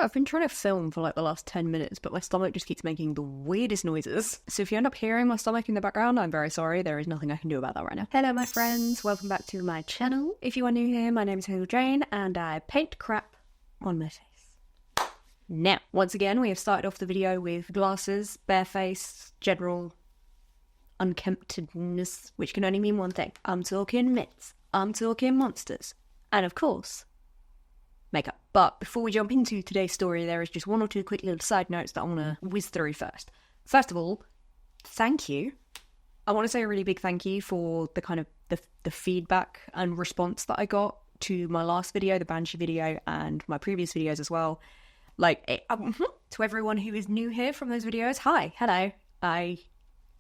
I've been trying to film for like the last 10 minutes, but my stomach just keeps making the weirdest noises. So if you end up hearing my stomach in the background, I'm very sorry. There is nothing I can do about that right now. Hello, my friends. Welcome back to my channel. If you are new here, my name is Hazel Jane, and I paint crap on my face. Now, once again, we have started off the video with glasses, bare face, general unkemptedness, which can only mean one thing. I'm talking myths. I'm talking monsters. And of course, makeup. But before we jump into today's story, there is just one or two quick little side notes that I want to whiz through first. First of all, thank you. I want to say a really big thank you for the kind of the feedback and response that I got to my last video, the Banshee video, and my previous videos as well. Like, to everyone who is new here from those videos, hi, hello.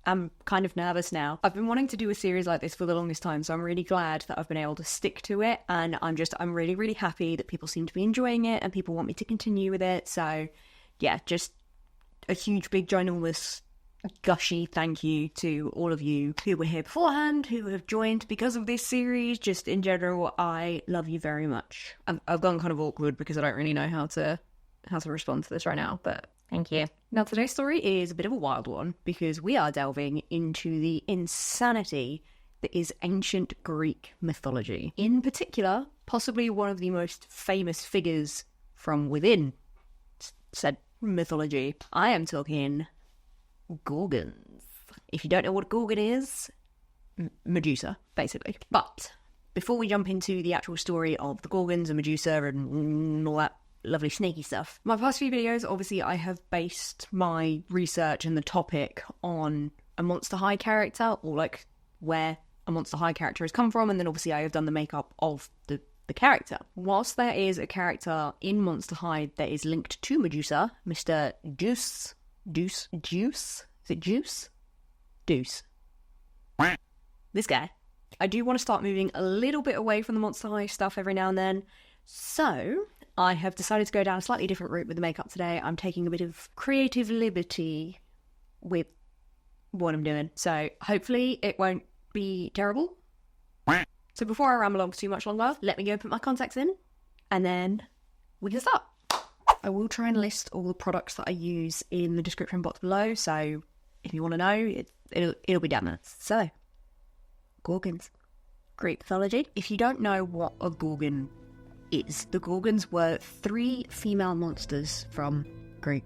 I'm kind of nervous now. I've been wanting to do a series like this for the longest time, so I'm really glad that I've been able to stick to it, and I'm really, really happy that people seem to be enjoying it and people want me to continue with it. So yeah, just a huge, big, ginormous, gushy thank you to all of you who were here beforehand, who have joined because of this series. Just in general, I love you very much. I've gone kind of awkward because I don't really know how to respond to this right now, but thank you. Now, today's story is a bit of a wild one because we are delving into the insanity that is ancient Greek mythology. In particular, possibly one of the most famous figures from within said mythology. I am talking Gorgons. If you don't know what a Gorgon is, Medusa, basically. But before we jump into the actual story of the Gorgons and Medusa and all that lovely sneaky stuff, my past few videos, obviously I have based my research and the topic on a Monster High character, or like where a Monster High character has come from, and then obviously I have done the makeup of the character. Whilst there is a character in Monster High that is linked to Medusa, Mr. Deuce, is it Deuce? Deuce. This guy. I do want to start moving a little bit away from the Monster High stuff every now and then, so I have decided to go down a slightly different route with the makeup today. I'm taking a bit of creative liberty with what I'm doing, so hopefully it won't be terrible. So before I ramble on for too much longer, let me go put my contacts in, and then we can start. I will try and list all the products that I use in the description box below, so if you want to know, it'll be down there. So, Gorgons. Greek mythology. If you don't know what a Gorgon is, the Gorgons were 3 female monsters from Greek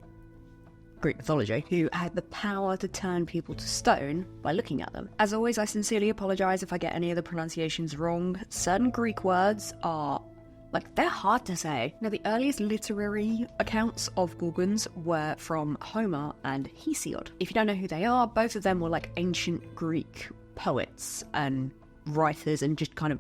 mythology who had the power to turn people to stone by looking at them. As always, I sincerely apologise if I get any of the pronunciations wrong. Certain Greek words are, they're hard to say. Now, the earliest literary accounts of Gorgons were from Homer and Hesiod. If you don't know who they are, both of them were ancient Greek poets and writers and just kind of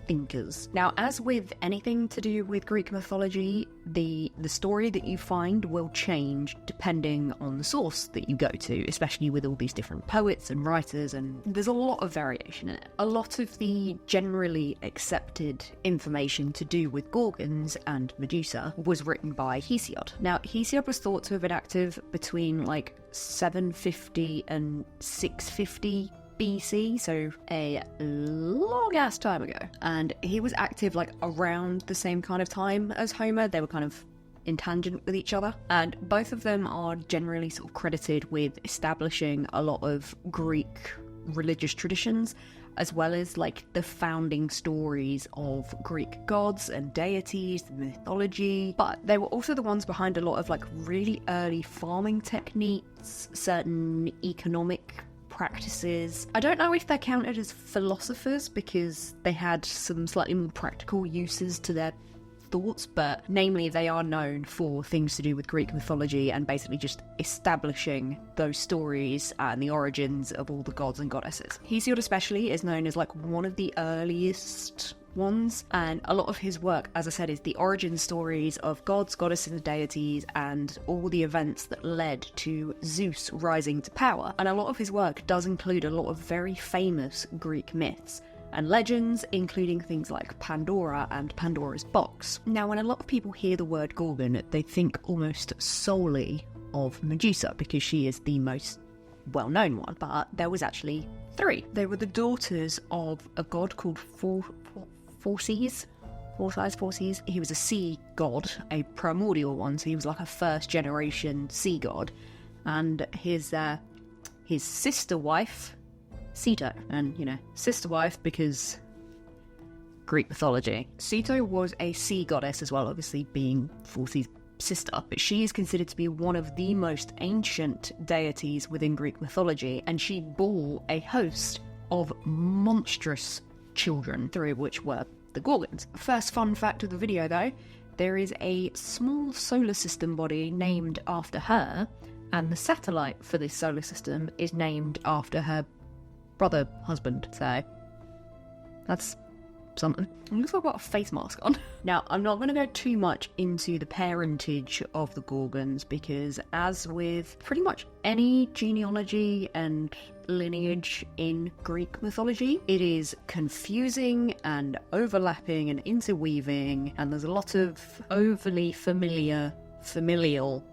thinkers. Now, as with anything to do with Greek mythology, the story that you find will change depending on the source that you go to, especially with all these different poets and writers, and there's a lot of variation in it. A lot of the generally accepted information to do with Gorgons and Medusa was written by Hesiod. Now, Hesiod was thought to have been active between 750 and 650 BC, so a long ass time ago, and he was active around the same kind of time as Homer. They were kind of in tangent with each other, and both of them are generally sort of credited with establishing a lot of Greek religious traditions, as well as the founding stories of Greek gods and deities, the mythology. But they were also the ones behind a lot of really early farming techniques, certain economic practices. I don't know if they're counted as philosophers because they had some slightly more practical uses to their thoughts, but namely they are known for things to do with Greek mythology and basically just establishing those stories and the origins of all the gods and goddesses. Hesiod especially is known as one of the earliest ones, and a lot of his work, as I said, is the origin stories of gods, goddesses and deities and all the events that led to Zeus rising to power. And a lot of his work does include a lot of very famous Greek myths and legends, including things like Pandora and Pandora's box. Now, when a lot of people hear the word Gorgon, they think almost solely of Medusa because she is the most well-known one, but there was actually 3. They were the daughters of a god called Perseus. Four sides. He was a sea god, a primordial one, so he was like a first generation sea god. And his sister wife, Ceto, and you know, sister wife because Greek mythology. Ceto was a sea goddess as well, obviously being Phorcys' sister, but she is considered to be one of the most ancient deities within Greek mythology, and she bore a host of monstrous children, three of which were the Gorgons. First fun fact of the video though, there is a small solar system body named after her, and the satellite for this solar system is named after her brother husband, so that's something. It looks like I've got a face mask on. Now, I'm not going to go too much into the parentage of the Gorgons because, as with pretty much any genealogy and lineage in Greek mythology, it is confusing and overlapping and interweaving, and there's a lot of overly familial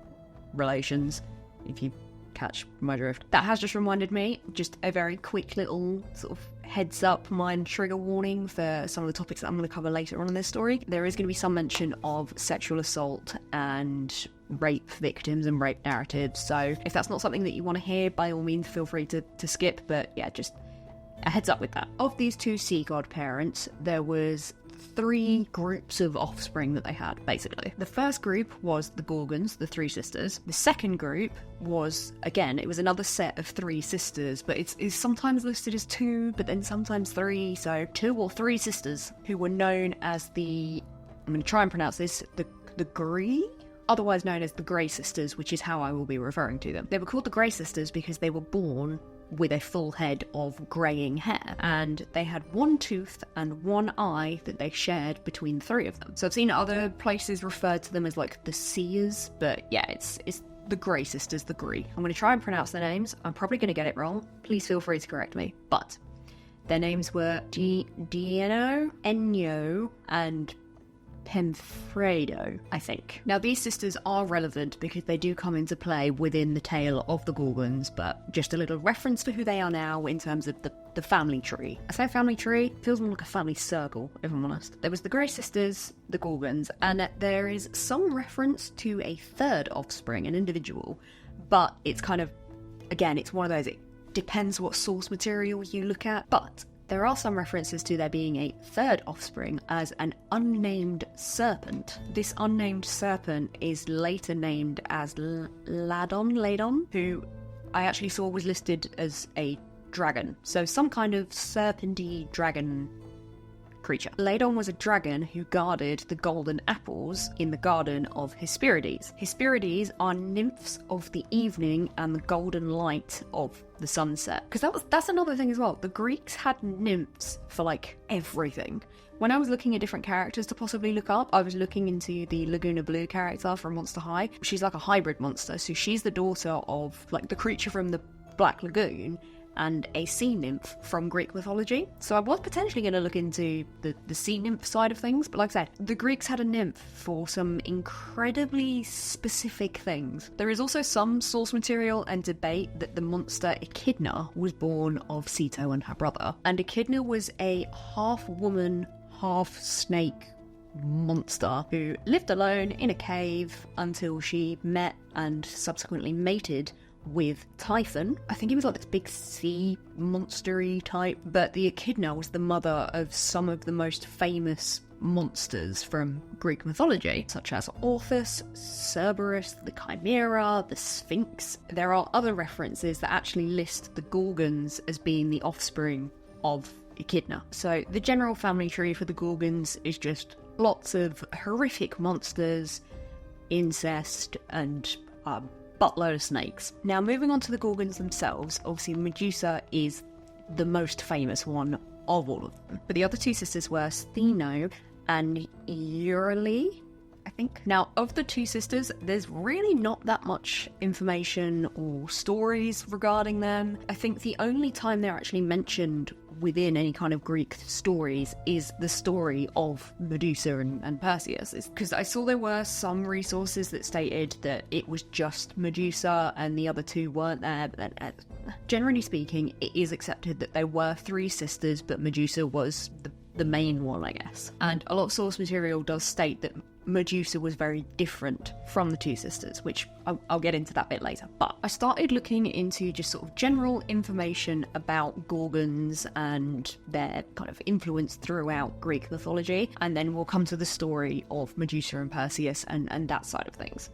relations, if you catch my drift. That has just reminded me, just a very quick little sort of heads up, mind trigger warning for some of the topics that I'm going to cover later on in this story. There is going to be some mention of sexual assault and rape victims and rape narratives, so if that's not something that you want to hear, by all means feel free to skip, but yeah, just a heads up with that. Of these two sea god parents, there was three groups of offspring that they had, basically. The first group was the Gorgons, the three sisters. The second group was, again, it was another set of three sisters, but it's sometimes listed as two, but then sometimes three, so two or three sisters who were known as the, I'm going to try and pronounce this, the Gree? Otherwise known as the Grey Sisters, which is how I will be referring to them. They were called the Grey Sisters because they were born with a full head of greying hair, and they had one tooth and one eye that they shared between three of them. So I've seen other places referred to them as like the Seers, but yeah, it's the Grey Sisters, the Gree. I'm going to try and pronounce their names. I'm probably going to get it wrong. Please feel free to correct me. But their names were Dieno, Enyo, and Penfredo, I think. Now, these sisters are relevant because they do come into play within the tale of the Gorgons, but just a little reference for who they are now in terms of the family tree. I say family tree, feels more like a family circle, if I'm honest. There was the Grey Sisters, the Gorgons, and there is some reference to a third offspring, an individual, but it's kind of, again, it's one of those, it depends what source material you look at, but there are some references to there being a third offspring as an unnamed serpent. This unnamed serpent is later named as Ladon, who I actually saw was listed as a dragon. So some kind of serpenty dragon creature. Ladon was a dragon who guarded the golden apples in the garden of Hesperides. Hesperides are nymphs of the evening and the golden light of the sunset. Because that's another thing as well. The Greeks had nymphs for like everything. When I was looking at different characters to possibly look up, I was looking into the Laguna Blue character from Monster High. She's like a hybrid monster, so she's the daughter of like the creature from the Black Lagoon and a sea nymph from Greek mythology. So I was potentially going to look into the sea nymph side of things, but like I said, the Greeks had a nymph for some incredibly specific things. There is also some source material and debate that the monster Echidna was born of Ceto and her brother, and Echidna was a half-woman, half-snake monster who lived alone in a cave until she met and subsequently mated with Typhon. I think he was like this big sea monstery type, but the Echidna was the mother of some of the most famous monsters from Greek mythology, such as Orthus, Cerberus, the Chimera, the Sphinx. There are other references that actually list the Gorgons as being the offspring of Echidna. So the general family tree for the Gorgons is just lots of horrific monsters, incest, and buttload of snakes. Now, moving on to the Gorgons themselves, obviously Medusa is the most famous one of all of them. But the other two sisters were Stheno and Euryale, I think. Now, of the two sisters, there's really not that much information or stories regarding them. I think the only time they're actually mentioned within any kind of Greek stories is the story of Medusa and Perseus. Because I saw there were some resources that stated that it was just Medusa and the other two weren't there, but generally speaking, it is accepted that there were three sisters, but Medusa was the main one, I guess. And a lot of source material does state that Medusa was very different from the two sisters, which I'll get into that bit later. But I started looking into just sort of general information about Gorgons and their kind of influence throughout Greek mythology, and then we'll come to the story of Medusa and Perseus and that side of things.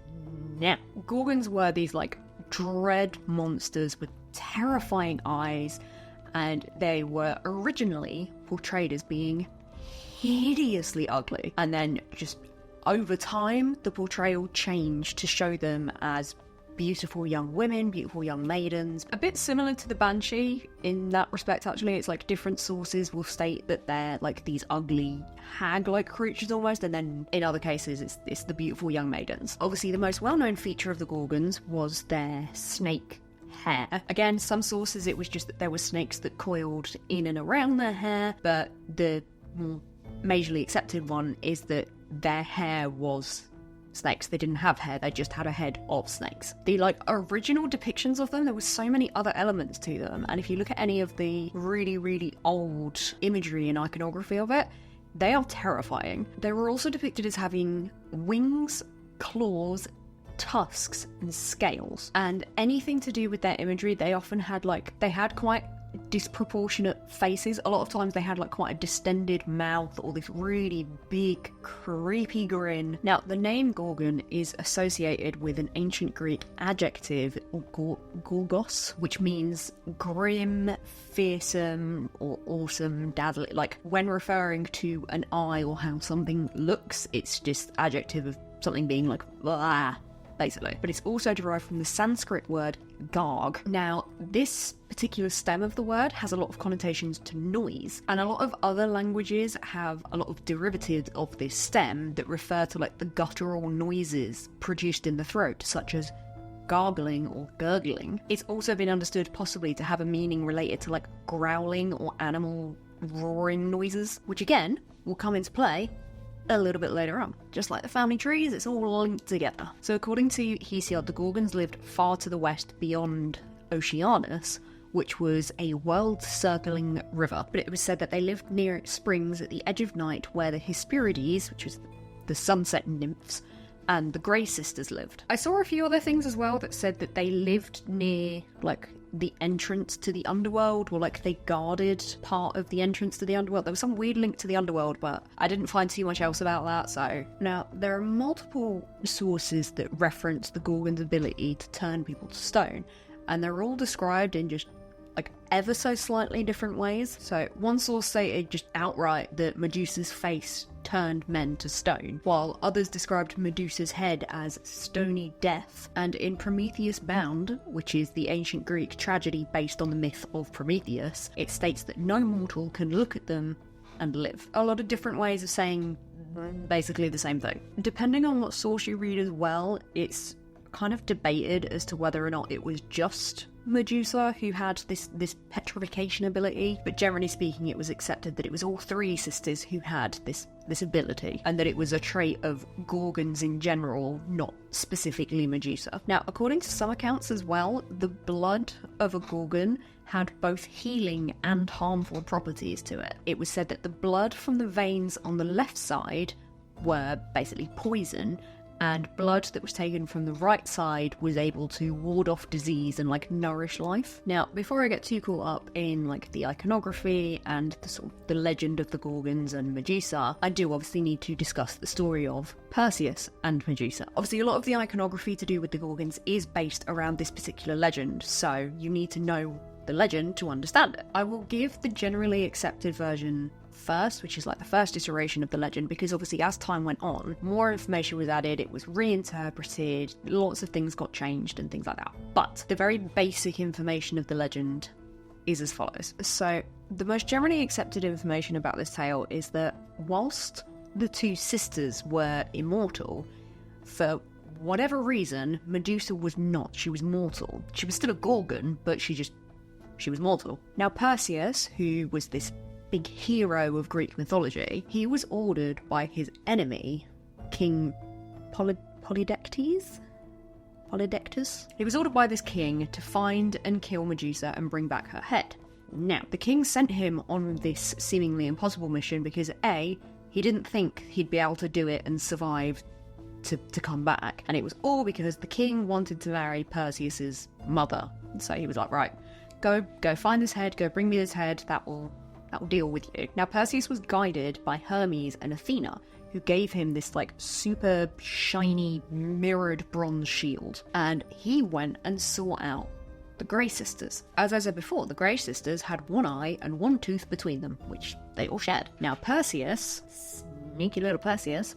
Now, Gorgons were these like dread monsters with terrifying eyes, and they were originally portrayed as being hideously ugly, and then just over time, the portrayal changed to show them as beautiful young women, beautiful young maidens. A bit similar to the Banshee in that respect, actually. It's like different sources will state that they're like these ugly hag-like creatures almost, and then in other cases it's the beautiful young maidens. Obviously, the most well-known feature of the Gorgons was their snake hair. Again, some sources it was just that there were snakes that coiled in and around their hair, but the more majorly accepted one is that their hair was snakes. They didn't have hair, they just had a head of snakes. The like original depictions of them, there was so many other elements to them, and if you look at any of the really old imagery and iconography of it, they are terrifying. They were also depicted as having wings, claws, tusks and scales, and anything to do with their imagery, they often had quite disproportionate faces. A lot of times they had like quite a distended mouth or this really big creepy grin. Now, the name Gorgon is associated with an ancient Greek adjective, gorgos, which means grim, fearsome, or awesome, dazzling. Like when referring to an eye or how something looks, it's just adjective of something being like blah, basically. But it's also derived from the Sanskrit word garg. Now, this particular stem of the word has a lot of connotations to noise, and a lot of other languages have a lot of derivatives of this stem that refer to like the guttural noises produced in the throat, such as gargling or gurgling. It's also been understood possibly to have a meaning related to like growling or animal roaring noises, which again will come into play a little bit later on. Just like the family trees, it's all linked together. So according to Hesiod, the Gorgons lived far to the west beyond Oceanus, which was a world-circling river. But it was said that they lived near springs at the edge of night where the Hesperides, which was the sunset nymphs, and the Grey Sisters lived. I saw a few other things as well that said that they lived near, like, the entrance to the underworld, or like they guarded part of the entrance to the underworld. There was some weird link to the underworld, but I didn't find too much else about that. So now there are multiple sources that reference the Gorgon's ability to turn people to stone, and they're all described in just like ever so slightly different ways. So one source stated just outright that Medusa's face turned men to stone, while others described Medusa's head as stony death. And in Prometheus Bound, which is the ancient Greek tragedy based on the myth of Prometheus, it states that no mortal can look at them and live. A lot of different ways of saying basically the same thing. Depending on what source you read as well, it's kind of debated as to whether or not it was just Medusa who had this petrification ability, but generally speaking it was accepted that it was all three sisters who had this ability, and that it was a trait of Gorgons in general, not specifically Medusa. Now, according to some accounts as well, the blood of a Gorgon had both healing and harmful properties to it. It was said that the blood from the veins on the left side were basically poison, and blood that was taken from the right side was able to ward off disease and like nourish life. Now, before I get too caught up in like the iconography and the sort of the legend of the Gorgons and Medusa, I do obviously need to discuss the story of Perseus and Medusa. Obviously, a lot of the iconography to do with the Gorgons is based around this particular legend, so you need to know the legend to understand it. I will give the generally accepted version first, which is like the first iteration of the legend, because obviously as time went on, more information was added, it was reinterpreted, lots of things got changed and things like that. But the very basic information of the legend is as follows. So the most generally accepted information about this tale is that whilst the two sisters were immortal, for whatever reason, Medusa was not. She was mortal. She was still a Gorgon, but she was mortal. Now Perseus, who was this big hero of Greek mythology, he was ordered by his enemy, King Polydectes? He was ordered by this king to find and kill Medusa and bring back her head. Now, the king sent him on this seemingly impossible mission because A, he didn't think he'd be able to do it and survive to come back. And it was all because the king wanted to marry Perseus's mother. So he was like, right, go find this head, go bring me this head, that will deal with you. Now, Perseus was guided by Hermes and Athena, who gave him this like super shiny mirrored bronze shield. And he went and sought out the Grey Sisters. As I said before, the Grey Sisters had one eye and one tooth between them, which they all shared. Now Perseus, sneaky little Perseus,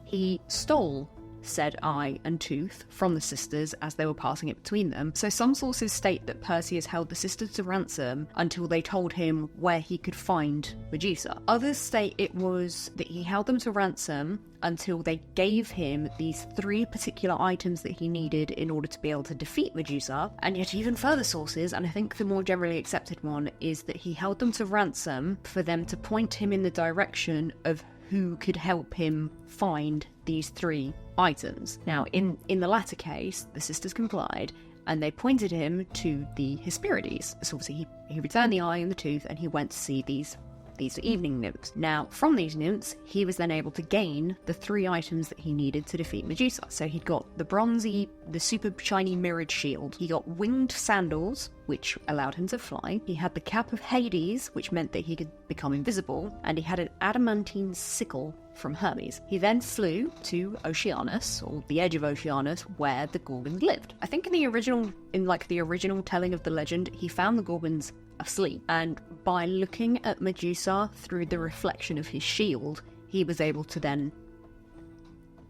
he stole said eye and tooth from the sisters as they were passing it between them. So some sources state that Perseus held the sisters to ransom until they told him where he could find Medusa. Others state it was that he held them to ransom until they gave him these 3 particular items that he needed in order to be able to defeat Medusa. And yet even further sources, and I think the more generally accepted one, is that he held them to ransom for them to point him in the direction of who could help him find these 3 items. Now, in the latter case, the sisters complied, and they pointed him to the Hesperides. So obviously he returned the eye and the tooth, and he went to see these evening nymphs. Now, from these nymphs, he was then able to gain the 3 items that he needed to defeat Medusa. So he'd got the super shiny mirrored shield. He got winged sandals, which allowed him to fly. He had the cap of Hades, which meant that he could become invisible. And he had an adamantine sickle from Hermes. He then flew to Oceanus, or the edge of Oceanus, where the Gorgons lived. I think in the original telling of the legend, he found the Gorgons asleep, and by looking at Medusa through the reflection of his shield, he was able to then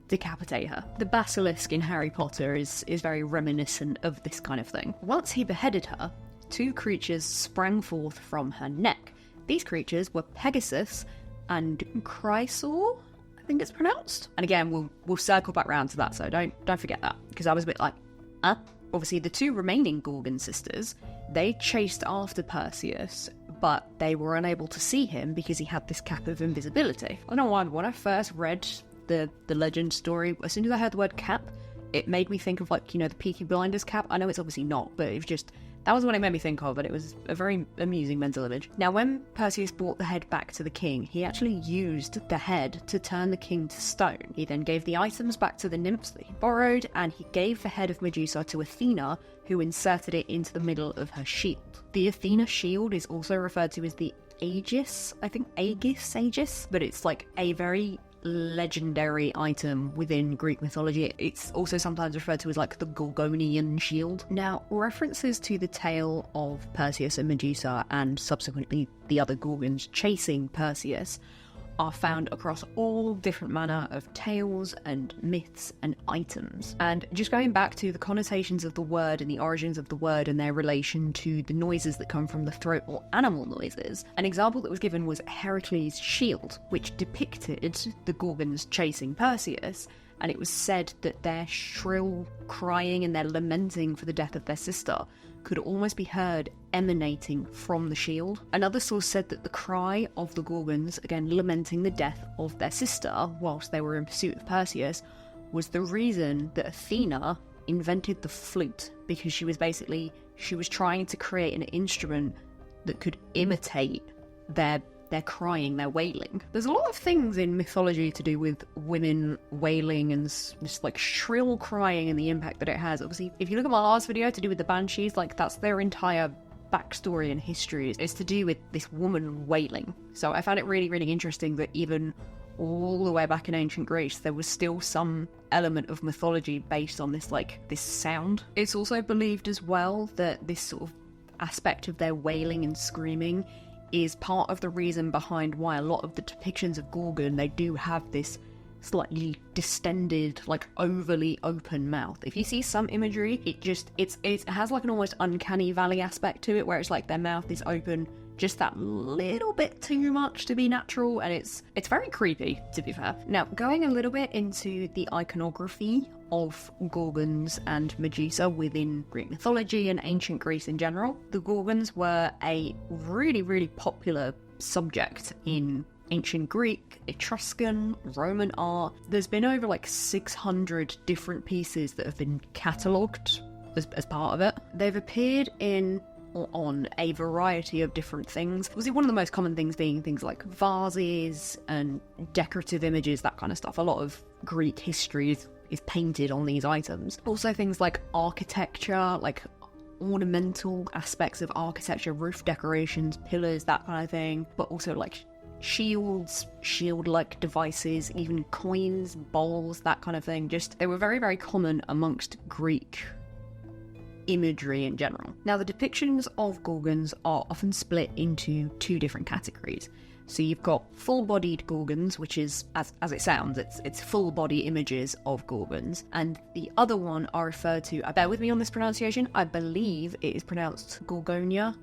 decapitate her. The basilisk in Harry Potter is very reminiscent of this kind of thing. Once he beheaded her, 2 creatures sprang forth from her neck. These creatures were Pegasus and Chrysaor, I think it's pronounced. And again, we'll circle back round to that, so don't forget that, because I was a bit like, Obviously, the 2 remaining Gorgon sisters, they chased after Perseus, but they were unable to see him because he had this cap of invisibility. I don't know why, but when I first read the legend story, as soon as I heard the word cap, it made me think of, like, the Peaky Blinders cap. I know it's obviously not, but it was just, that was what it made me think of, and it was a very amusing mental image. Now, when Perseus brought the head back to the king, he actually used the head to turn the king to stone. He then gave the items back to the nymphs that he borrowed, and he gave the head of Medusa to Athena, who inserted it into the middle of her shield. The Athena shield is also referred to as the Aegis, I think Aegis, but it's like a very legendary item within Greek mythology. It's also sometimes referred to as like the Gorgonian shield. Now, references to the tale of Perseus and Medusa and subsequently the other Gorgons chasing Perseus are found across all different manner of tales and myths and items. And just going back to the connotations of the word and the origins of the word and their relation to the noises that come from the throat or animal noises, an example that was given was Heracles' shield, which depicted the Gorgons chasing Perseus, and it was said that their shrill crying and their lamenting for the death of their sister could almost be heard emanating from the shield. Another source said that the cry of the Gorgons, again lamenting the death of their sister whilst they were in pursuit of Perseus, was the reason that Athena invented the flute, because she was trying to create an instrument that could imitate their crying, their wailing. There's a lot of things in mythology to do with women wailing and just like shrill crying and the impact that it has. Obviously, if you look at my last video to do with the banshees, like that's their entire backstory and history is to do with this woman wailing. So I found it really, really interesting that even all the way back in ancient Greece, there was still some element of mythology based on this sound. It's also believed as well that this sort of aspect of their wailing and screaming is part of the reason behind why a lot of the depictions of Gorgon, they do have this slightly distended, like overly open mouth. If you see some imagery, it has like an almost uncanny valley aspect to it, where it's like their mouth is open just that little bit too much to be natural, and it's very creepy, to be fair. Now, going a little bit into the iconography of Gorgons and Medusa within Greek mythology and ancient Greece in general, the Gorgons were a really, really popular subject in ancient Greek, Etruscan, Roman art. There's been over like 600 different pieces that have been catalogued as part of it. They've appeared in on a variety of different things. Obviously, one of the most common things being things like vases and decorative images, that kind of stuff. A lot of Greek history is painted on these items. Also things like architecture, like ornamental aspects of architecture, roof decorations, pillars, that kind of thing, but also like shields, shield-like devices, even coins, bowls, that kind of thing. Just, they were very, very common amongst Greek imagery in general. Now, the depictions of Gorgons are often split into two different categories. So you've got full-bodied Gorgons, which is, as it sounds, it's full-body images of Gorgons, and the other one are referred to, bear with me on this pronunciation, I believe it is pronounced Gorgonia.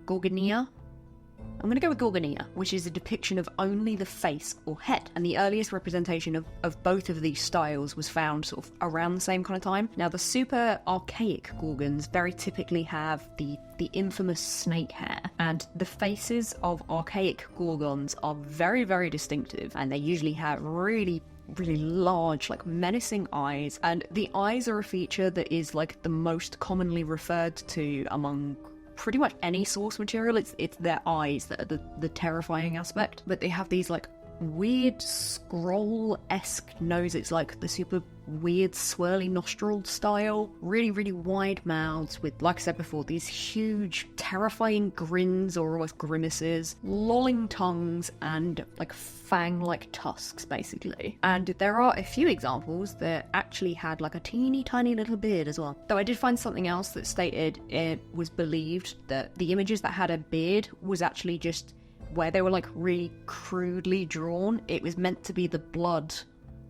I'm going to go with Gorgonia, which is a depiction of only the face or head. And the earliest representation of both of these styles was found sort of around the same kind of time. Now, the super archaic Gorgons very typically have the infamous snake hair. And the faces of archaic Gorgons are very, very distinctive. And they usually have really large, like menacing eyes. And the eyes are a feature that is like the most commonly referred to among pretty much any source material. It's their eyes that are the terrifying aspect, but they have these like weird scroll-esque nose. It's like the super weird swirly nostril style, really wide mouths with, like I said before, these huge terrifying grins or almost grimaces, lolling tongues, and like fang-like tusks basically. And there are a few examples that actually had like a teeny tiny little beard as well. Though I did find something else that stated it was believed that the images that had a beard was actually just where they were like really crudely drawn. It was meant to be the blood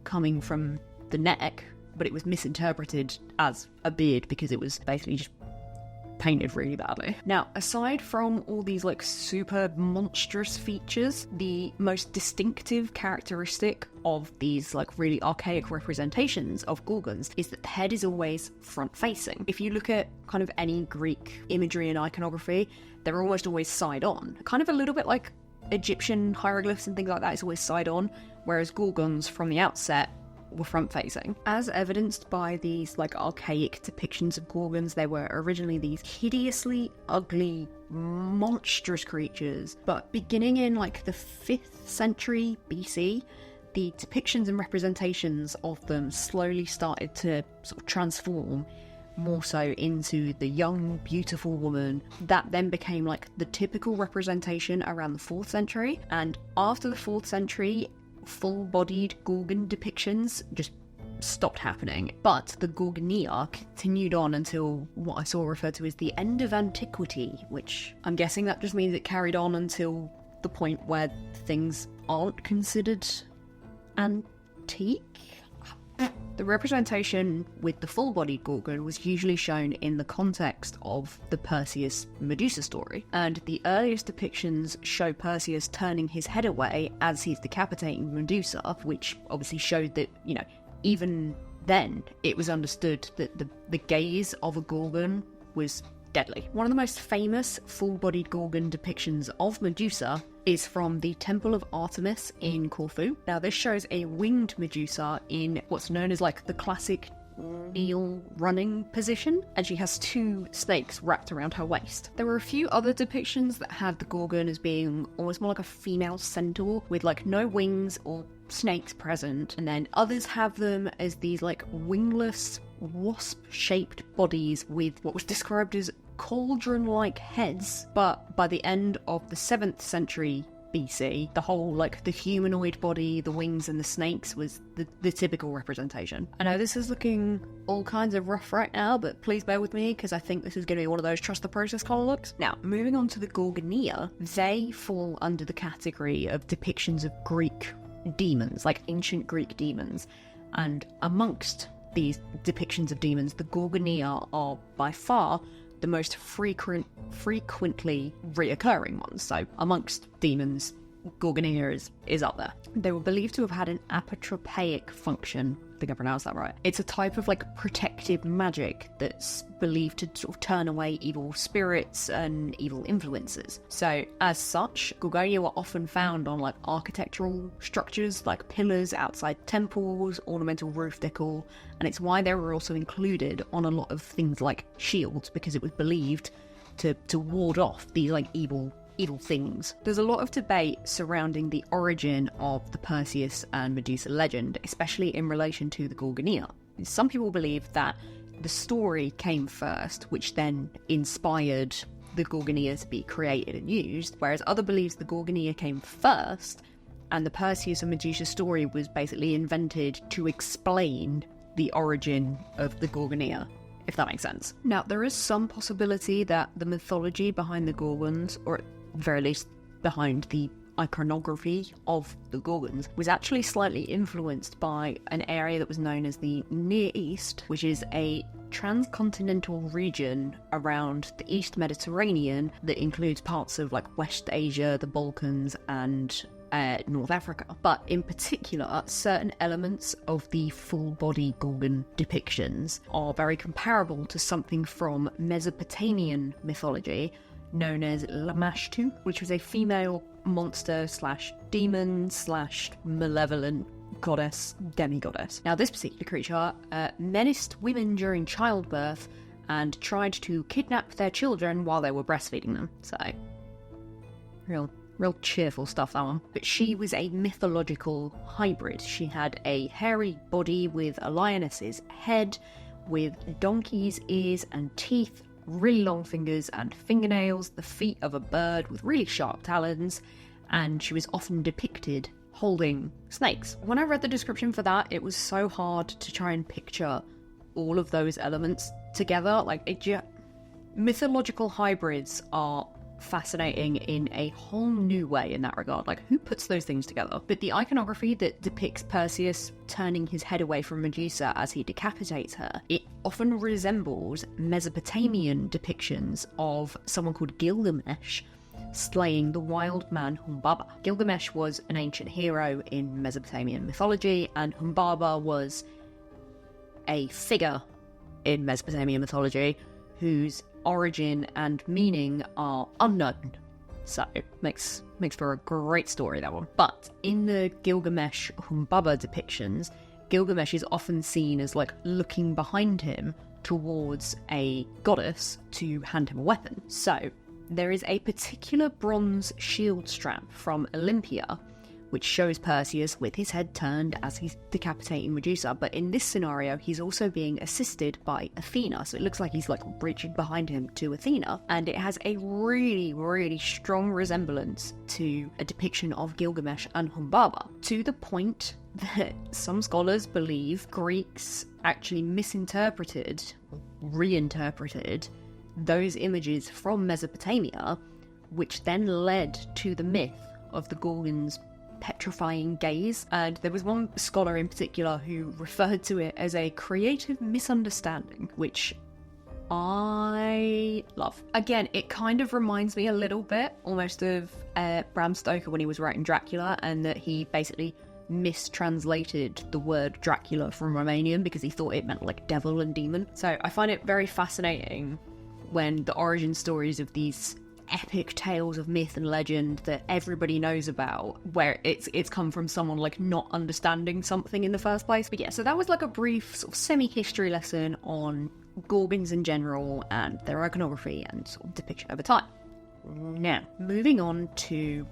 coming from the neck, but it was misinterpreted as a beard because it was basically just painted really badly. Now, aside from all these like super monstrous features, the most distinctive characteristic of these like really archaic representations of Gorgons is that the head is always front facing. If you look at kind of any Greek imagery and iconography, they're almost always side on. Kind of a little bit like Egyptian hieroglyphs and things like that, is always side on, whereas Gorgons from the outset were front-facing. As evidenced by these like archaic depictions of Gorgons, they were originally these hideously ugly, monstrous creatures. But beginning in like the 5th century BC, the depictions and representations of them slowly started to sort of transform more so into the young, beautiful woman that then became like the typical representation around the 4th century. And after the 4th century, full-bodied Gorgon depictions just stopped happening. But the Gorgonia continued on until what I saw referred to as the end of antiquity, which I'm guessing that just means it carried on until the point where things aren't considered antique. The representation with the full-bodied Gorgon was usually shown in the context of the Perseus Medusa story, and the earliest depictions show Perseus turning his head away as he's decapitating Medusa, which obviously showed that, you know, even then it was understood that the gaze of a Gorgon was deadly. One of the most famous full-bodied Gorgon depictions of Medusa is from the Temple of Artemis in Corfu. Now, this shows a winged Medusa in what's known as like the classic kneel running position, and she has 2 snakes wrapped around her waist. There were a few other depictions that had the Gorgon as being almost more like a female centaur with like no wings or snakes present, and then others have them as these like wingless wasp-shaped bodies with what was described as cauldron-like heads. But by the end of the 7th century BC, the whole like the humanoid body, the wings and the snakes was the typical representation. I know this is looking all kinds of rough right now, but please bear with me because I think this is going to be one of those trust the process kind of looks. Now, moving on to the Gorgonia, they fall under the category of depictions of Greek demons, like ancient Greek demons, and amongst these depictions of demons, the Gorgonia are by far the most frequently reoccurring ones. So amongst demons, Gorgonia is up there. They were believed to have had an apotropaic function. I think I pronounced that right. It's a type of like protective magic that's believed to sort of turn away evil spirits and evil influences. So as such, Gorgonia were often found on like architectural structures like pillars outside temples, ornamental roof decor, and it's why they were also included on a lot of things like shields, because it was believed to ward off these like evil things. There's a lot of debate surrounding the origin of the Perseus and Medusa legend, especially in relation to the Gorgonea. Some people believe that the story came first, which then inspired the Gorgonea to be created and used, whereas other believes the Gorgonea came first and the Perseus and Medusa story was basically invented to explain the origin of the Gorgonea, if that makes sense. Now, there is some possibility that the mythology behind the Gorgons, or at the very least behind the iconography of the Gorgons, was actually slightly influenced by an area that was known as the Near East, which is a transcontinental region around the East Mediterranean that includes parts of like West Asia, the Balkans, and North Africa. But in particular, certain elements of the full-body Gorgon depictions are very comparable to something from Mesopotamian mythology known as Lamashtu, which was a female monster slash demon slash malevolent goddess, demigoddess. Now, this particular creature menaced women during childbirth and tried to kidnap their children while they were breastfeeding them. So, real cheerful stuff, that one. But she was a mythological hybrid. She had a hairy body with a lioness's head, with donkey's ears and teeth, really long fingers and fingernails, the feet of a bird with really sharp talons, and she was often depicted holding snakes. When I read the description for that, it was so hard to try and picture all of those elements together. Like, mythological hybrids are fascinating in a whole new way in that regard. Like, who puts those things together? But the iconography that depicts Perseus turning his head away from Medusa as he decapitates her, it often resembles Mesopotamian depictions of someone called Gilgamesh slaying the wild man Humbaba. Gilgamesh was an ancient hero in Mesopotamian mythology, and Humbaba was a figure in Mesopotamian mythology whose origin and meaning are unknown. So, makes for a great story, that one. But in the Gilgamesh Humbaba depictions, Gilgamesh is often seen as like looking behind him towards a goddess to hand him a weapon. So, there is a particular bronze shield strap from Olympia which shows Perseus with his head turned as he's decapitating Medusa, but in this scenario he's also being assisted by Athena, so it looks like he's like reaching behind him to Athena, and it has a really strong resemblance to a depiction of Gilgamesh and Humbaba, to the point that some scholars believe Greeks actually reinterpreted those images from Mesopotamia, which then led to the myth of the Gorgons' petrifying gaze. And there was one scholar in particular who referred to it as a creative misunderstanding, which I love. Again, it kind of reminds me a little bit almost of Bram Stoker when he was writing Dracula, and that he basically mistranslated the word Dracula from Romanian because he thought it meant like devil and demon. So I find it very fascinating when the origin stories of these epic tales of myth and legend that everybody knows about, where it's come from someone like not understanding something in the first place. But yeah, so that was like a brief sort of semi-history lesson on Gorgons in general and their iconography and sort of depiction over time. Now, moving on to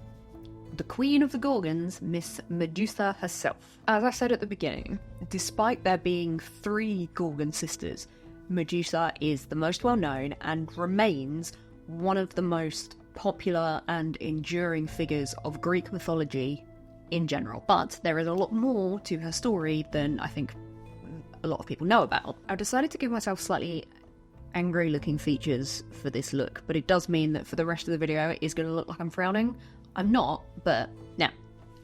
the queen of the Gorgons, Miss Medusa herself. As I said at the beginning, despite there being 3 Gorgon sisters, Medusa is the most well-known and remains one of the most popular and enduring figures of Greek mythology in general. But there is a lot more to her story than I think a lot of people know about. I decided to give myself slightly angry looking features for this look, but it does mean that for the rest of the video it is going to look like I'm frowning. I'm not, but now,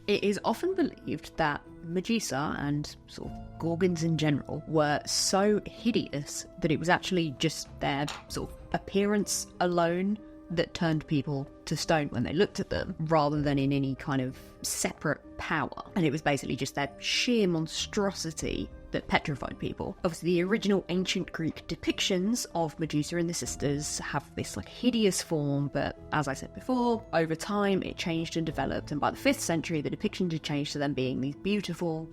it is often believed that Medusa and sort of Gorgons in general were so hideous that it was actually just their sort of appearance alone that turned people to stone when they looked at them, rather than in any kind of separate power. And it was basically just their sheer monstrosity that petrified people. Obviously, the original ancient Greek depictions of Medusa and the sisters have this like hideous form, but as I said before, over time it changed and developed, and by the 5th century the depictions had changed to them being these beautiful,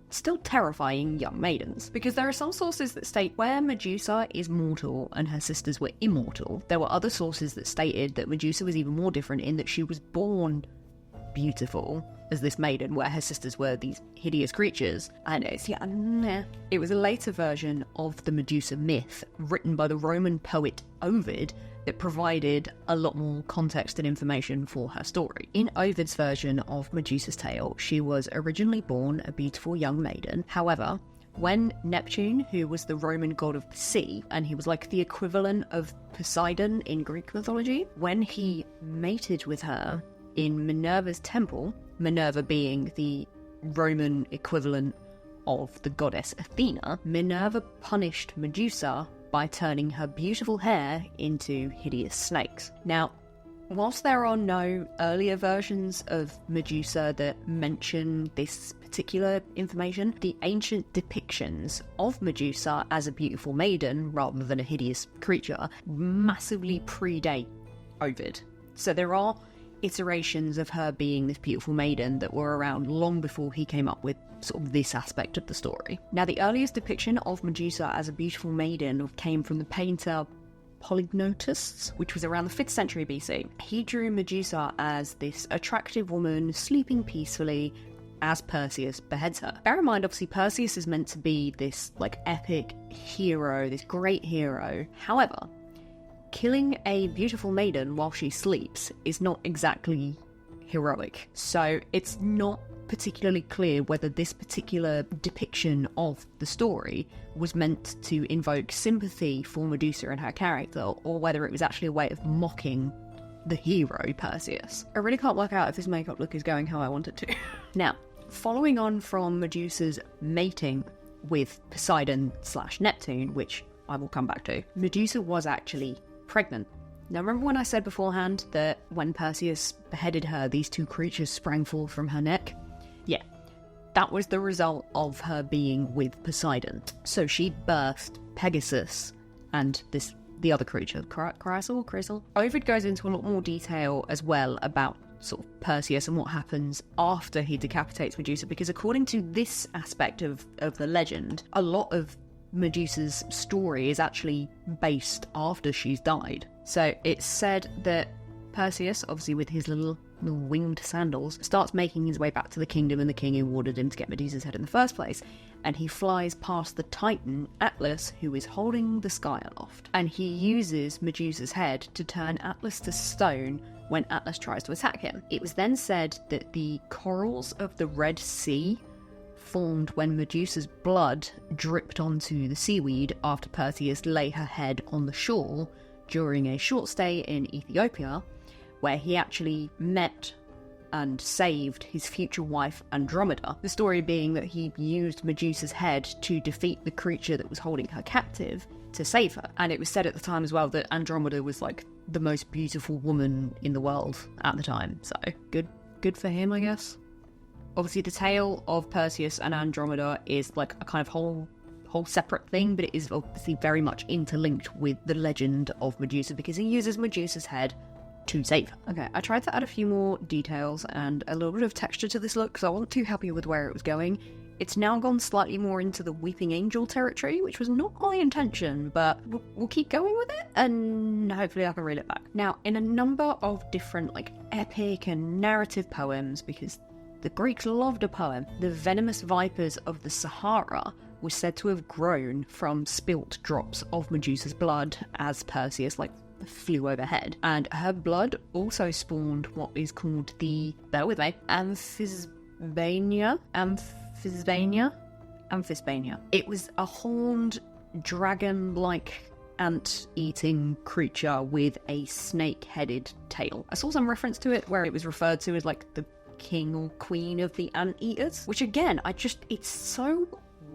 still terrifying young maidens. Because there are some sources that state where Medusa is mortal and her sisters were immortal, there were other sources that stated that Medusa was even more different in that she was born beautiful as this maiden, where her sisters were these hideous creatures. And it was a later version of the Medusa myth written by the Roman poet Ovid that provided a lot more context and information for her story. In Ovid's version of Medusa's tale, she was originally born a beautiful young maiden. However, when Neptune, who was the Roman god of the sea, and he was like the equivalent of Poseidon in Greek mythology, when he mated with her in Minerva's temple, Minerva being the Roman equivalent of the goddess Athena, Minerva punished Medusa by turning her beautiful hair into hideous snakes. Now, whilst there are no earlier versions of Medusa that mention this particular information, the ancient depictions of Medusa as a beautiful maiden rather than a hideous creature massively predate Ovid. So there are iterations of her being this beautiful maiden that were around long before he came up with sort of this aspect of the story. Now, the earliest depiction of Medusa as a beautiful maiden came from the painter Polygnotus, which was around the 5th century BC. He drew Medusa as this attractive woman sleeping peacefully as Perseus beheads her. Bear in mind, obviously, Perseus is meant to be this like epic hero, this great hero. However, killing a beautiful maiden while she sleeps is not exactly heroic. So it's not particularly clear whether this particular depiction of the story was meant to invoke sympathy for Medusa and her character, or whether it was actually a way of mocking the hero, Perseus. I really can't work out if this makeup look is going how I want it to. Now, following on from Medusa's mating with Poseidon/Neptune, which I will come back to, Medusa was actually pregnant. Now, remember when I said beforehand that when Perseus beheaded her, these two creatures sprang forth from her neck? Yeah, that was the result of her being with Poseidon. So she birthed Pegasus and the other creature, Chrysaor? Ovid goes into a lot more detail as well about sort of Perseus and what happens after he decapitates Medusa, because according to this aspect of the legend, a lot of Medusa's story is actually based after she's died. So it's said that Perseus, obviously with his little winged sandals, starts making his way back to the kingdom, and the king who ordered him to get Medusa's head in the first place. And he flies past the Titan, Atlas, who is holding the sky aloft. And he uses Medusa's head to turn Atlas to stone when Atlas tries to attack him. It was then said that the corals of the Red Sea formed when Medusa's blood dripped onto the seaweed after Perseus lay her head on the shore during a short stay in Ethiopia, where he actually met and saved his future wife Andromeda. The story being that he used Medusa's head to defeat the creature that was holding her captive to save her. And it was said at the time as well that Andromeda was like the most beautiful woman in the world at the time. So good for him, I guess. Obviously, the tale of Perseus and Andromeda is like a kind of whole separate thing, but it is obviously very much interlinked with the legend of Medusa, because he uses Medusa's head to save her. Okay, I tried to add a few more details and a little bit of texture to this look because I wasn't too happy with where it was going. It's now gone slightly more into the Weeping Angel territory, which was not my intention, but we'll keep going with it, and hopefully I can reel it back. Now, in a number of different like epic and narrative poems, because the Greeks loved a poem, the venomous vipers of the Sahara was said to have grown from spilt drops of Medusa's blood as Perseus flew overhead. And her blood also spawned what is called the, bear with me, Amphisbaenia. It was a horned, dragon-like, ant-eating creature with a snake-headed tail. I saw some reference to it where it was referred to as like the king or queen of the anteaters, which again, it's so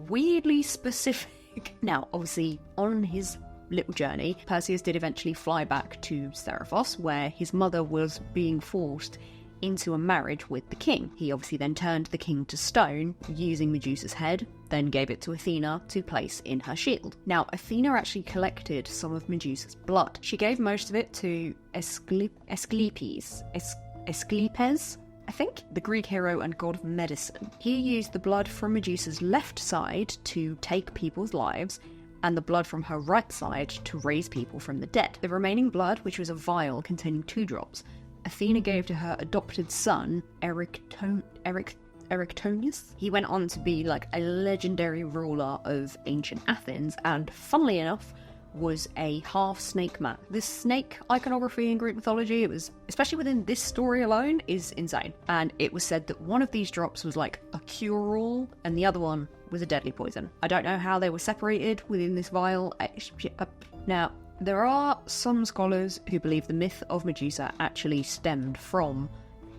weirdly specific. Now, obviously, on his little journey, Perseus did eventually fly back to Seriphos, where his mother was being forced into a marriage with the king. He obviously then turned the king to stone using Medusa's head, then gave it to Athena to place in her shield. Now, Athena actually collected some of Medusa's blood. She gave most of it to Asclepes, I think, the Greek hero and god of medicine. He used the blood from Medusa's left side to take people's lives, and the blood from her right side to raise people from the dead. The remaining blood, which was a vial containing 2 drops, Athena gave to her adopted son, Eratosthenes. He went on to be like a legendary ruler of ancient Athens, and funnily enough, was a half snake man. This snake iconography in Greek mythology, it was, especially within this story alone, is insane. And it was said that one of these drops was like a cure-all, and the other one was a deadly poison. I don't know how they were separated within this vial. Now, there are some scholars who believe the myth of Medusa actually stemmed from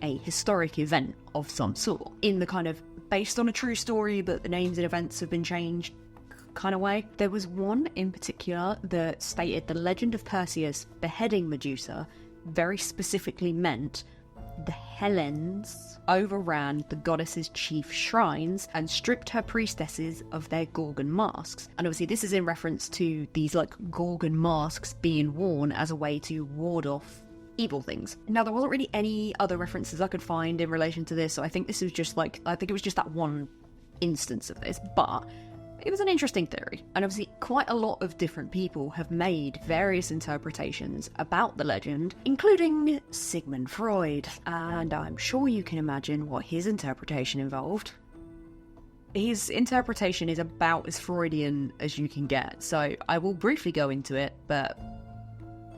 a historic event of some sort, in the kind of based on a true story but the names and events have been changed kind of way. There was one in particular that stated the legend of Perseus beheading Medusa very specifically meant the Hellenes overran the goddess's chief shrines and stripped her priestesses of their Gorgon masks. And obviously this is in reference to these like Gorgon masks being worn as a way to ward off evil things. Now, there wasn't really any other references I could find in relation to this, so I think this was just like, I think it was just that one instance of this, but it was an interesting theory, and obviously quite a lot of different people have made various interpretations about the legend, including Sigmund Freud, and I'm sure you can imagine what his interpretation involved. His interpretation is about as Freudian as you can get, so I will briefly go into it, but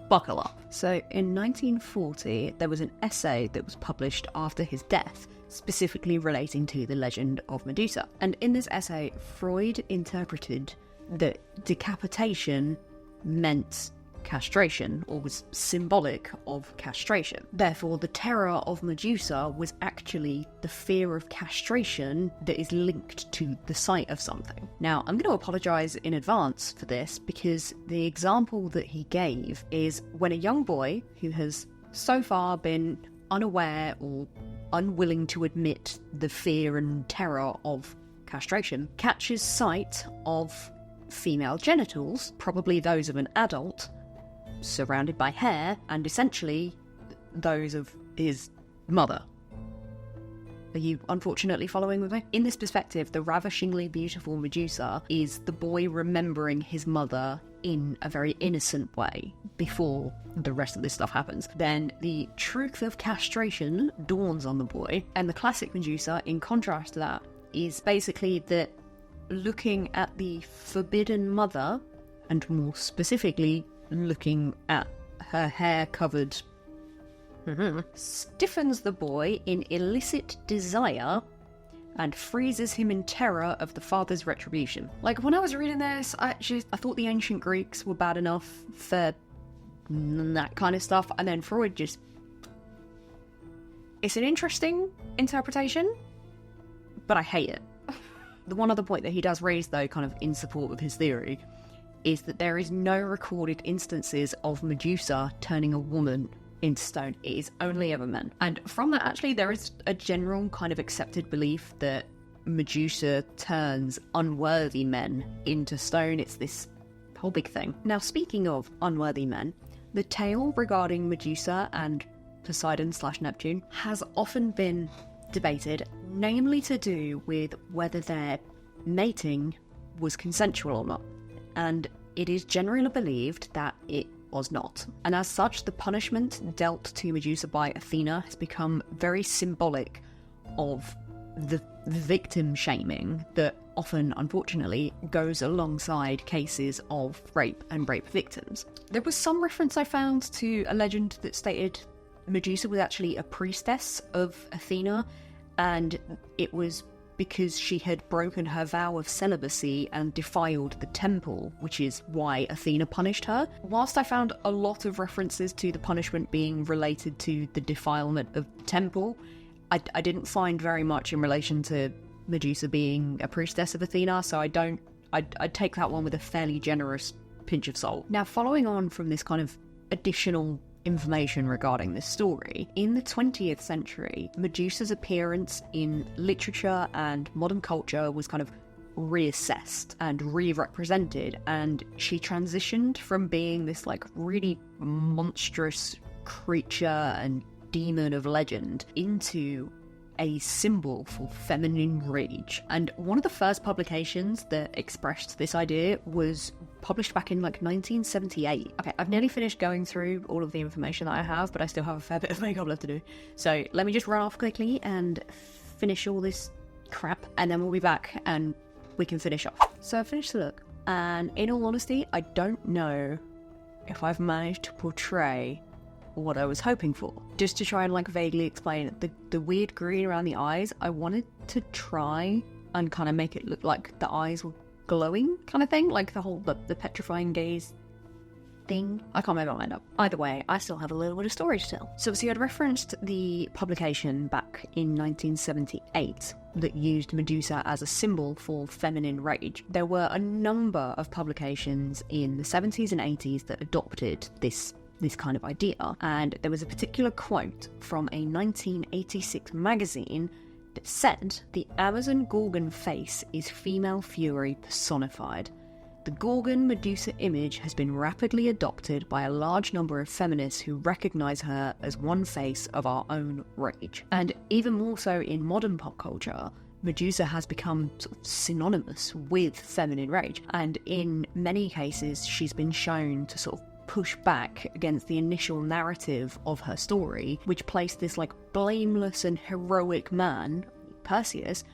buckle up. So in 1940, there was an essay that was published after his death, specifically relating to the legend of Medusa. And in this essay, Freud interpreted that decapitation meant castration, or was symbolic of castration. Therefore, the terror of Medusa was actually the fear of castration that is linked to the sight of something. Now, I'm going to apologise in advance for this, because the example that he gave is when a young boy who has so far been unaware or unwilling to admit the fear and terror of castration catches sight of female genitals, probably those of an adult, surrounded by hair, and essentially those of his mother. Are you unfortunately following with me? In this perspective, the ravishingly beautiful Medusa is the boy remembering his mother in a very innocent way before the rest of this stuff happens. Then the truth of castration dawns on the boy, and the classic Medusa, in contrast to that, is basically that looking at the forbidden mother, and more specifically looking at her hair-covered stiffens the boy in illicit desire and freezes him in terror of the father's retribution. Like, when I was reading this, I thought the ancient Greeks were bad enough for that kind of stuff, and then Freud just... It's an interesting interpretation, but I hate it. The one other point that he does raise, though, kind of in support of his theory, is that there is no recorded instances of Medusa turning a woman into stone. It is only ever men. And from that, actually, there is a general kind of accepted belief that Medusa turns unworthy men into stone. It's this whole big thing. Now, speaking of unworthy men, the tale regarding Medusa and Poseidon/Neptune has often been debated, namely to do with whether their mating was consensual or not. And it is generally believed that it was not. And as such, the punishment dealt to Medusa by Athena has become very symbolic of the victim shaming that often, unfortunately, goes alongside cases of rape and rape victims. There was some reference I found to a legend that stated Medusa was actually a priestess of Athena, and it was because she had broken her vow of celibacy and defiled the temple, which is why Athena punished her. Whilst I found a lot of references to the punishment being related to the defilement of the temple, I didn't find very much in relation to Medusa being a priestess of Athena, so I'd take that one with a fairly generous pinch of salt. Now, following on from this kind of additional information regarding this story, in the 20th century, Medusa's appearance in literature and modern culture was kind of reassessed and re-represented, and she transitioned from being this like really monstrous creature and demon of legend into a symbol for feminine rage. And one of the first publications that expressed this idea was published back in like 1978. Okay, I've nearly finished going through all of the information that I have, but I still have a fair bit of makeup left to do. So let me just run off quickly and finish all this crap, and then we'll be back and we can finish off. So I finished the look, and in all honesty, I don't know if I've managed to portray what I was hoping for. Just to try and like vaguely explain it, the weird green around the eyes, I wanted to try and kind of make it look like the eyes were glowing kind of thing, like the whole the petrifying gaze thing. I can't make my mind up. Either way, I still have a little bit of story to tell. So I'd referenced the publication back in 1978 that used Medusa as a symbol for feminine rage. There were a number of publications in the 70s and 80s that adopted this kind of idea, and there was a particular quote from a 1986 magazine that said, "The Amazon Gorgon face is female fury personified. The Gorgon Medusa image has been rapidly adopted by a large number of feminists who recognise her as one face of our own rage." And even more so in modern pop culture, Medusa has become sort of synonymous with feminine rage, and in many cases she's been shown to sort of push back against the initial narrative of her story, which placed this like blameless and heroic man, Perseus,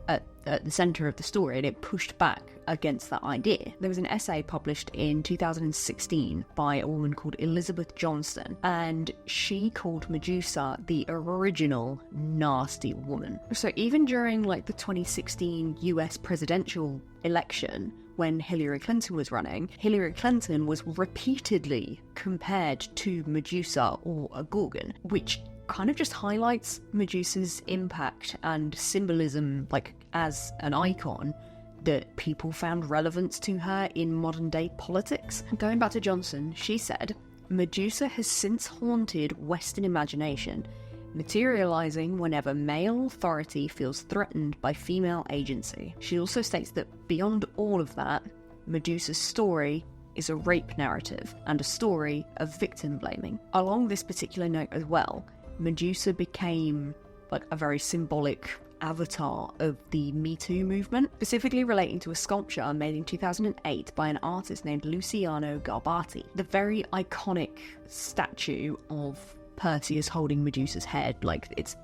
at the centre of the story, and it pushed back against that idea. There was an essay published in 2016 by a woman called Elizabeth Johnston, and she called Medusa the original nasty woman. So even during like the 2016 US presidential election, when Hillary Clinton was running, Hillary Clinton was repeatedly compared to Medusa or a Gorgon, which kind of just highlights Medusa's impact and symbolism, like as an icon, that people found relevance to her in modern day politics. Going back to Johnson, she said, "Medusa has since haunted Western imagination, materializing whenever male authority feels threatened by female agency." She also states that beyond all of that, Medusa's story is a rape narrative and a story of victim blaming. Along this particular note as well, Medusa became like a very symbolic avatar of the Me Too movement, specifically relating to a sculpture made in 2008 by an artist named Luciano Garbati. The very iconic statue of Perseus holding Medusa's head, like it's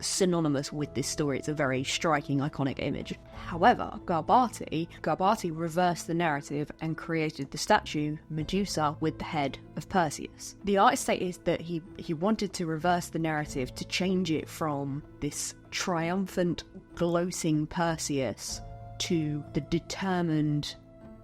synonymous with this story. It's a very striking, iconic image. However, Garbati reversed the narrative and created the statue Medusa with the head of Perseus. The artist stated that he wanted to reverse the narrative to change it from this triumphant, gloating Perseus to the determined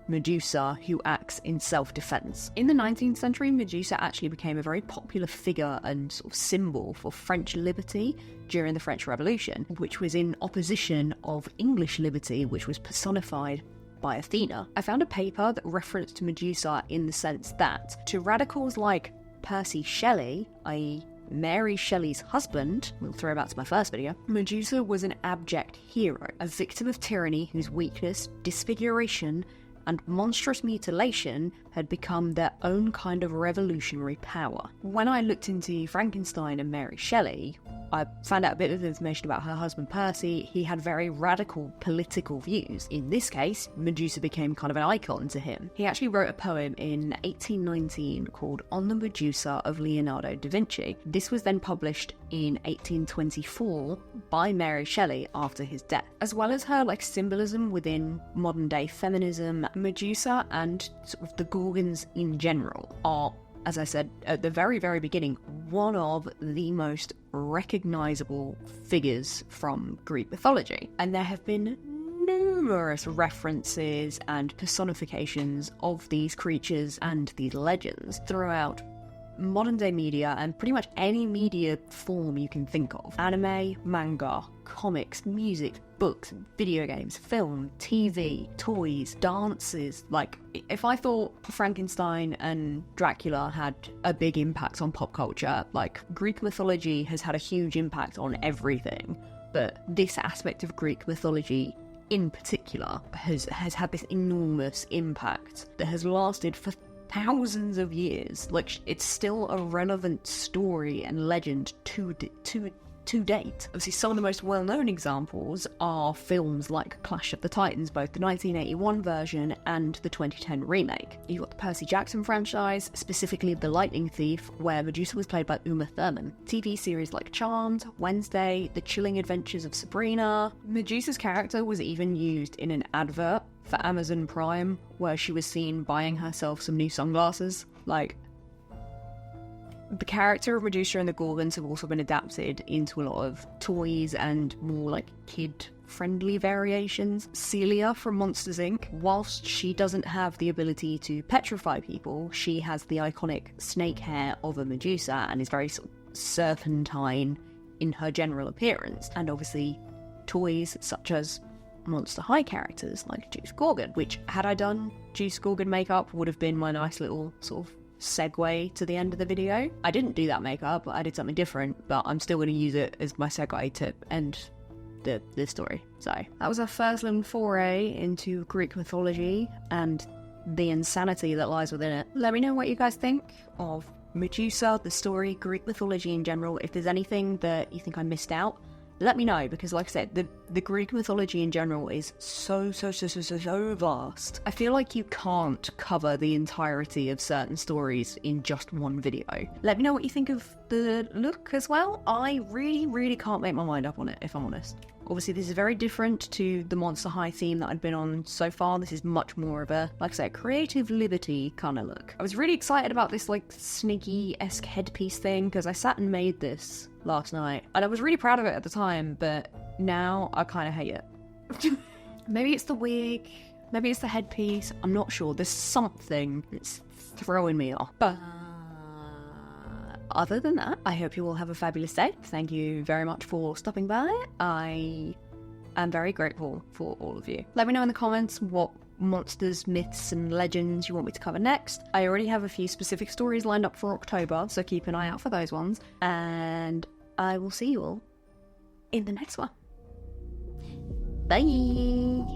Medusa who acts in self-defense. In the 19th century, Medusa actually became a very popular figure and sort of symbol for French liberty during the French Revolution, which was in opposition of English liberty, which was personified by Athena. I found a paper that referenced Medusa in the sense that to radicals like Percy Shelley, i.e. Mary Shelley's husband, we'll throw back to my first video, Medusa was an abject hero, a victim of tyranny whose weakness, disfiguration, and monstrous mutilation had become their own kind of revolutionary power. When I looked into Frankenstein and Mary Shelley, I found out a bit of information about her husband Percy. He had very radical political views. In this case, Medusa became kind of an icon to him. He actually wrote a poem in 1819 called On the Medusa of Leonardo da Vinci. This was then published in 1824 by Mary Shelley after his death. As well as her symbolism within modern day feminism, Medusa and sort of the Gorgons in general are, as I said at the very, very beginning, one of the most recognizable figures from Greek mythology. And there have been numerous references and personifications of these creatures and these legends throughout modern day media and pretty much any media form you can think of. Anime, manga, comics, music, books, video games, film, TV, toys, dances. If I thought Frankenstein and Dracula had a big impact on pop culture, Greek mythology has had a huge impact on everything. But this aspect of Greek mythology in particular has had this enormous impact that has lasted for thousands of years. It's still a relevant story and legend to to date. Obviously, some of the most well-known examples are films like Clash of the Titans, both the 1981 version and the 2010 remake. You've got the Percy Jackson franchise, specifically The Lightning Thief, where Medusa was played by Uma Thurman. TV series like Charmed, Wednesday, The Chilling Adventures of Sabrina. Medusa's character was even used in an advert for Amazon Prime, where she was seen buying herself some new sunglasses. Like, the character of Medusa and the Gorgons have also been adapted into a lot of toys and more like kid-friendly variations. Celia from Monsters Inc., whilst she doesn't have the ability to petrify people, she has the iconic snake hair of a Medusa and is very sort of serpentine in her general appearance. And obviously toys such as Monster High characters like Juice Gorgon, which, had I done Juice Gorgon makeup, would have been my nice little sort of segue to the end of the video. I didn't do that makeup, I did something different, but I'm still going to use it as my segue to end the story. So that was our first little foray into Greek mythology and the insanity that lies within it. Let me know what you guys think of Medusa, the story, Greek mythology in general. If there's anything that you think I missed out, let me know, because like I said, the Greek mythology in general is so vast. I feel like you can't cover the entirety of certain stories in just one video. Let me know what you think of the look as well. I really can't make my mind up on it, if I'm honest. Obviously, this is very different to the Monster High theme that I'd been on so far. This is much more of a, like I said, creative liberty kind of look. I was really excited about this like sneaky-esque headpiece thing, because I sat and made this last night, and I was really proud of it at the time, but now I kind of hate it. Maybe it's the wig, maybe it's the headpiece, I'm not sure. There's something that's throwing me off. But other than that, I hope you all have a fabulous day. Thank you very much for stopping by. I am very grateful for all of you. Let me know in the comments what monsters, myths and legends you want me to cover next. I already have a few specific stories lined up for October, so keep an eye out for those ones, and I will see you all in the next one. Bye!